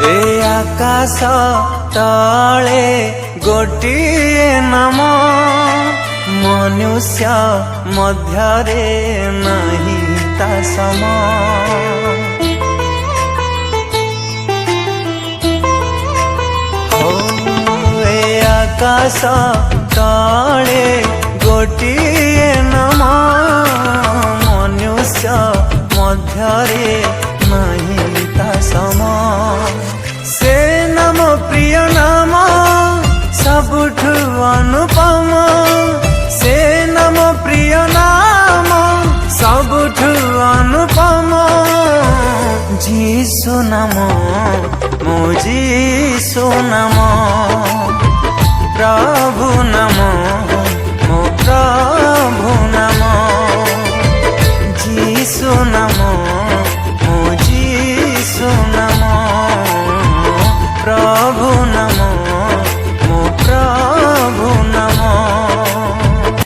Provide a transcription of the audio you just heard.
ए आकाश तले गोटिए नाम मनुष्य मध्यरे नहीं ता सम। ए आकाश तले गोटिए नाम मनुष्य मध्यरे नहीं ता सम। से नाम प्रिय नाम सबुठु अनुपम। से नाम प्रिय नाम सबुठु अनुपम। जीसु नाम मो जीसु नाम प्रभु नाम मो प्रभु नाम। जीसु नाम मो जीसु नाम प्रभु नाम